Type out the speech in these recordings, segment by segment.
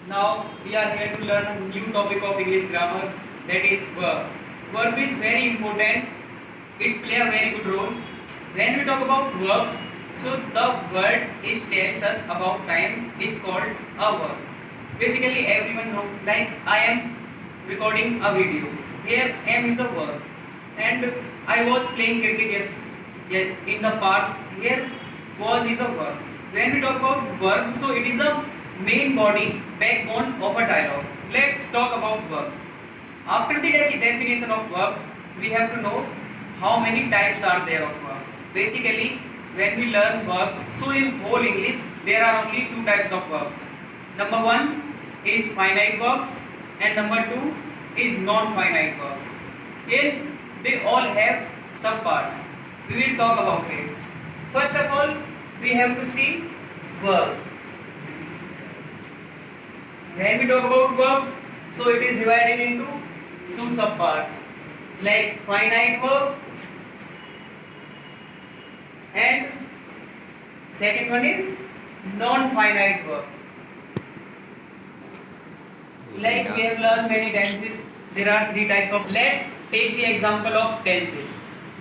Now we are here to learn a new topic of English grammar, that is verb. Verb is very important. It's play a very good role. When we talk about verbs, so the word is tells us about time is called a verb. Basically everyone know, like I am recording a video. Here am is a verb, and I was playing cricket yesterday. Yeah, in the park. Here was is a verb. When we talk about verb, so it is the main body backbone of a dialogue. Let's talk about verb. After the definition of verb, we have to know how many types are there of verb. Basically, when we learn verbs, so in whole English there are only two types of verbs. Number one is finite verbs, and number two is non-finite verbs. Here they all have subparts. We will talk about it. First of all, we have to see verb. When we talk about verb, so it is divided into two subparts, like finite verb and second one is non-finite verb. Like we have learned many tenses, there are three types of. Let's take the example of tenses.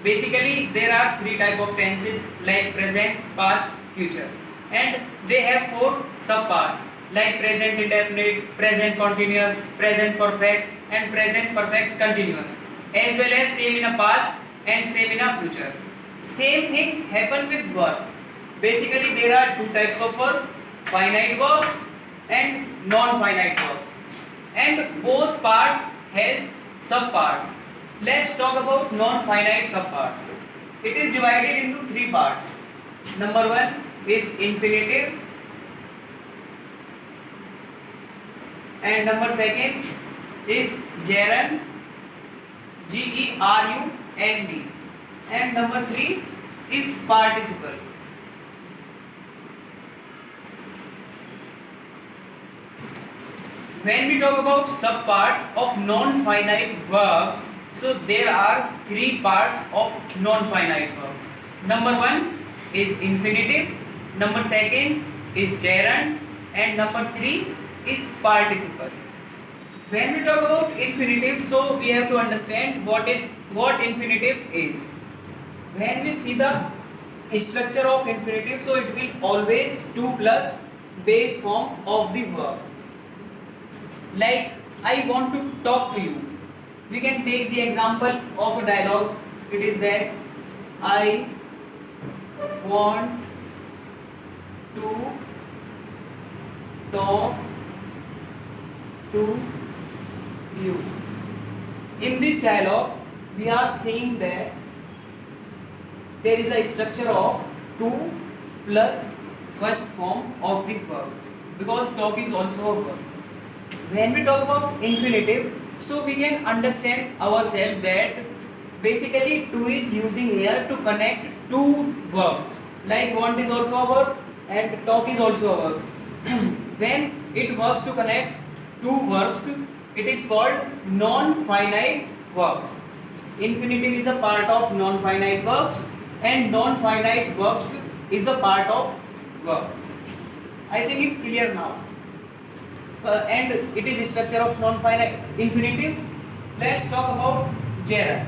Basically, there are three types of tenses like present, past, future, and they have four subparts like present indefinite, present continuous, present perfect, and present perfect continuous, as well as same in a past and same in a future. Same thing happen with verb. Basically, there are two types of verb: finite verbs and non-finite verbs, and both parts has subparts. Let's talk about non-finite subparts. It is divided into three parts. Number one is infinitive, and number second is gerund, G-E-R-U-N-D, and number three is participle. When we talk about subparts of non-finite verbs, so there are three parts of non-finite verbs. Number one is infinitive, number second is gerund, and number three is participle. When we talk about infinitive, so we have to understand what infinitive is. When we see the structure of infinitive, so it will always 2 plus base form of the verb. Like I want to talk to you. We can take the example of a dialogue. It is that I want to talk to you. In this dialogue, we are saying that there is a structure of 2 plus first form of the verb, because talk is also a verb. When we talk about infinitive, so we can understand ourselves that basically 2 is using here to connect two verbs. Like want is also a verb and talk is also a verb. When it works to connect two verbs, it is called non-finite verbs. Infinitive is a part of non-finite verbs, and non-finite verbs is the part of verbs. I think it's clear now. And it is a structure of non-finite infinitive. Let's talk about gerund.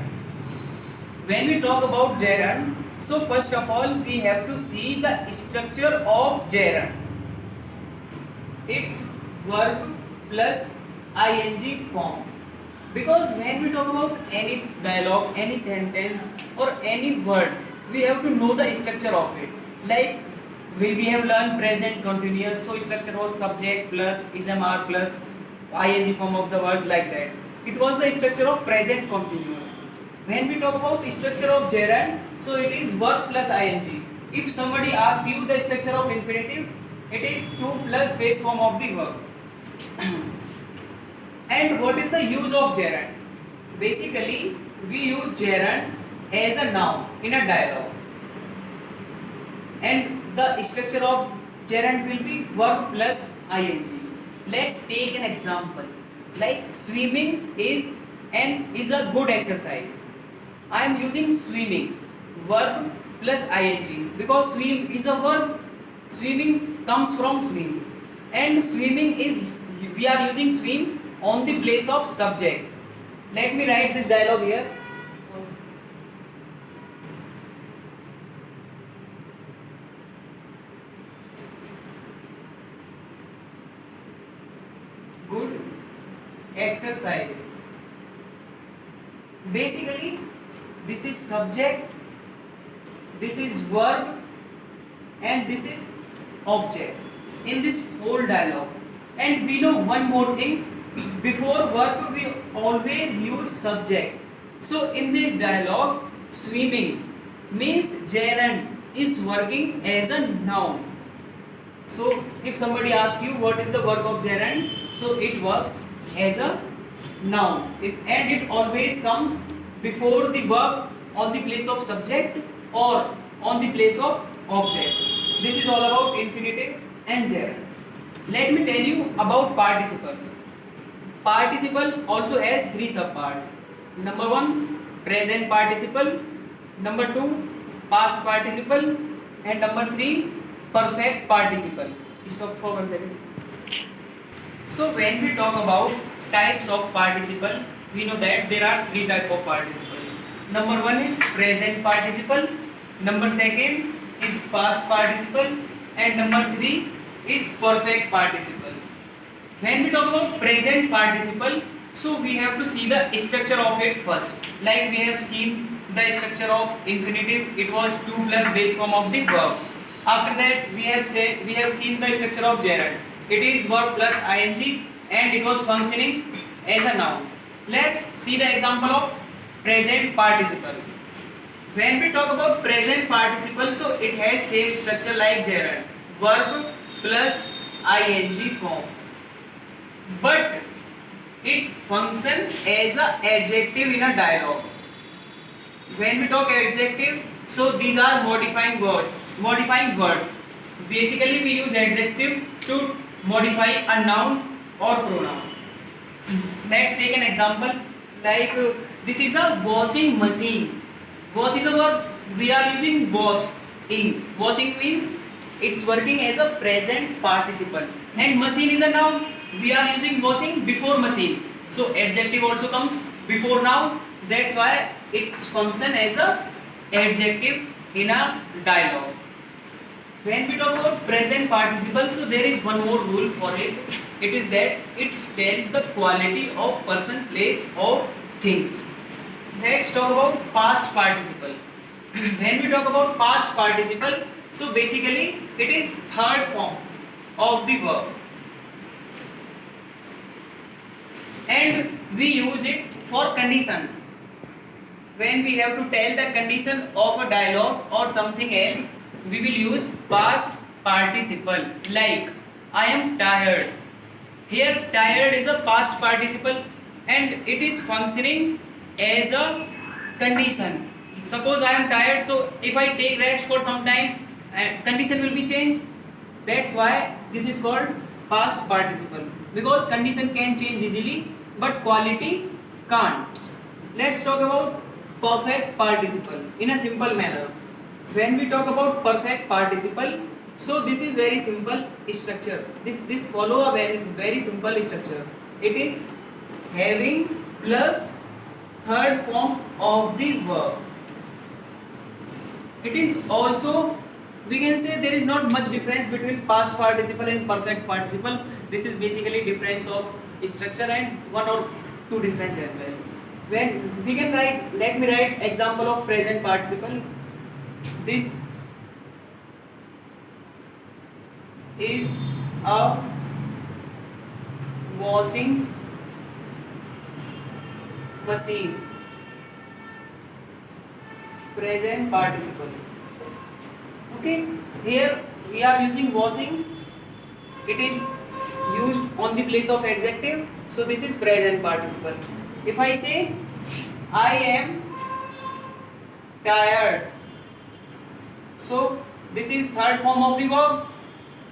When we talk about gerund, so first of all we have to see the structure of gerund. It's verb plus ing form. Because when we talk about any dialogue, any sentence or any word, we have to know the structure of it. Like we have learned present continuous, so structure was subject plus ismr plus ing form of the word, like that. It was the structure of present continuous. When we talk about structure of gerund, so it is verb plus ing. If somebody asks you the structure of infinitive, it is 2 plus base form of the verb. And what is the use of gerund? Basically, we use gerund as a noun in a dialogue, and the structure of gerund will be verb plus ing. Let's take an example. Like swimming is a good exercise. I am using swimming, verb plus ing, because swim is a verb. Swimming comes from swim, and swimming is we are using swim on the place of subject. Let me write this dialogue here. Good exercise. Basically, this is subject, this is verb, and this is object in this whole dialogue. And we know one more thing, before verb we always use subject. So in this dialogue, swimming means gerund is working as a noun. So if somebody asks you what is the verb of gerund, so it works as a noun, and it always comes before the verb on the place of subject or on the place of object. This is all about infinitive and gerund. Let me tell you about participles. Participles also has three subparts. Number one, present participle. Number two, past participle. And number three, perfect participle. Stop for 1 second. So when we talk about types of participle, we know that there are three types of participle. Number one is present participle. Number second is past participle. And number three is perfect participle. When we talk about present participle, so we have to see the structure of it first. Like we have seen the structure of infinitive, it was 2 plus base form of the verb. After that we have seen the structure of gerund. It is verb plus ing and it was functioning as a noun. Let's see the example of present participle. When we talk about present participle, so it has same structure like gerund, verb plus ing form, but it functions as a adjective in a dialogue. When we talk adjective, so these are modifying words. Basically we use adjective to modify a noun or pronoun. Let's take an example like this is a washing machine. Wash is a verb, we are using washing. Washing means it's working as a present participle, and machine is a noun, we are using washing before machine, so adjective also comes before noun. That's why it's function as a adjective in a dialogue. When we talk about present participle, so there is one more rule for it. It is that it tells the quality of person, place or things. Let's talk about past participle. When we talk about past participle, so basically it is third form of the verb, and we use it for conditions. When we have to tell the condition of a dialogue or something else, we will use past participle. Like I am tired. Here tired is a past participle and it is functioning as a condition. Suppose I am tired, so if I take rest for some time, condition will be changed. That's why this is called past participle, because condition can change easily but quality can't. Let's talk about perfect participle in a simple manner. When we talk about perfect participle, so this is very simple structure. This follow a very simple structure. It is having plus third form of the verb. It is also, we can say there is not much difference between past participle and perfect participle. This is basically difference of structure and one or two difference as well. When we can write, let me write example of present participle. This is a washing machine. Present participle. Okay, here we are using washing. It is used on the place of adjective, so this is present participle. If I say I am tired, so this is third form of the verb.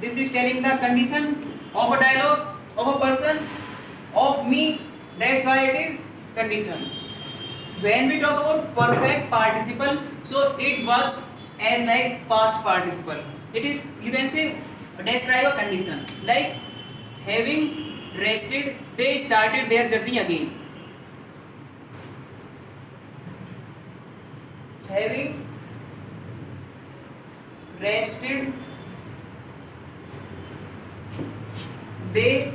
This is telling the condition of a dialogue, of a person, of me. That's why it is condition. When we talk about perfect participle, so it works as like past participle. It is, you can say, describe a condition like having rested, they started their journey again. Having rested, they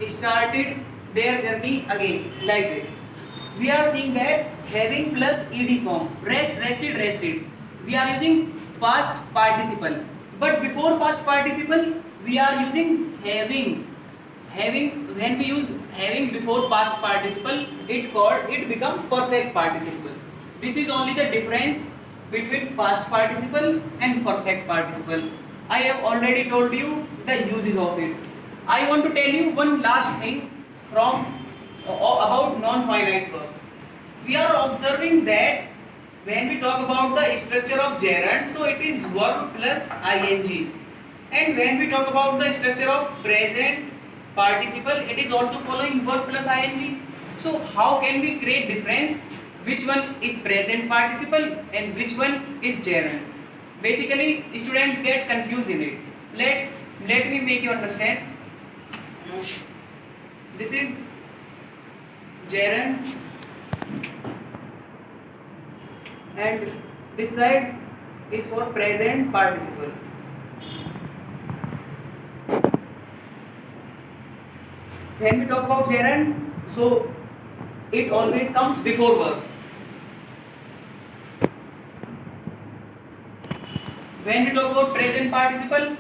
started their journey again, like this. We are seeing that having plus ed form, rest, rested, rested, we are using past participle, but before past participle we are using having. When we use having before past participle, it become perfect participle. This is only the difference between past participle and perfect participle. I have already told you the uses of it. I want to tell you one last thing from about non-finite verb. We are observing that when we talk about the structure of gerund, so it is verb plus ing, and when we talk about the structure of present participle, it is also following verb plus ing. So how can we create difference which one is present participle and which one is gerund? Basically students get confused in it. Let me make you understand. This is gerund and this side is for present participle. When we talk about gerund, so it always comes before verb. When we talk about present participle,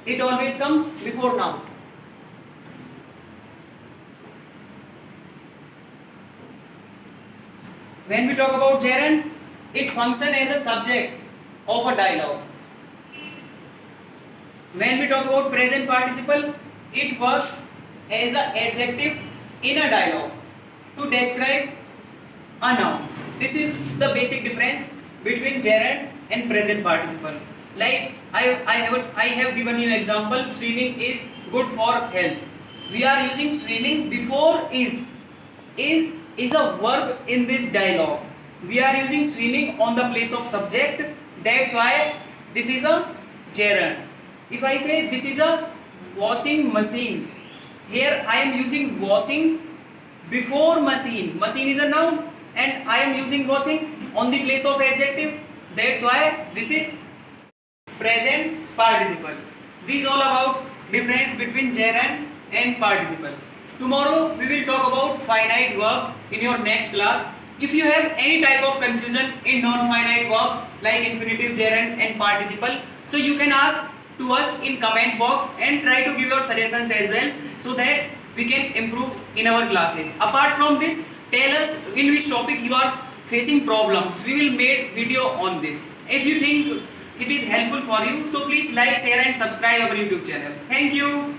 it always comes before noun. When we talk about gerund, it functions as a subject of a dialogue. When we talk about present participle, it works as an adjective in a dialogue to describe a noun. This is the basic difference between gerund and present participle. Like I have given you example, swimming is good for health. We are using swimming before is a verb in this dialogue. We are using swimming on the place of subject. That's why this is a gerund. If I say this is a washing machine, here I am using washing before machine. Machine is a noun and I am using washing on the place of adjective. That's why this is present participle. This is all about difference between gerund and participle. Tomorrow we will talk about finite verbs in your next class. If you have any type of confusion in non-finite verbs like infinitive, gerund and participle, so you can ask to us in comment box and try to give your suggestions as well, so that we can improve in our classes. Apart from this, tell us in which topic you are facing problems. We will make video on this. If you think it is helpful for you, so please like, share and subscribe our YouTube channel. Thank you.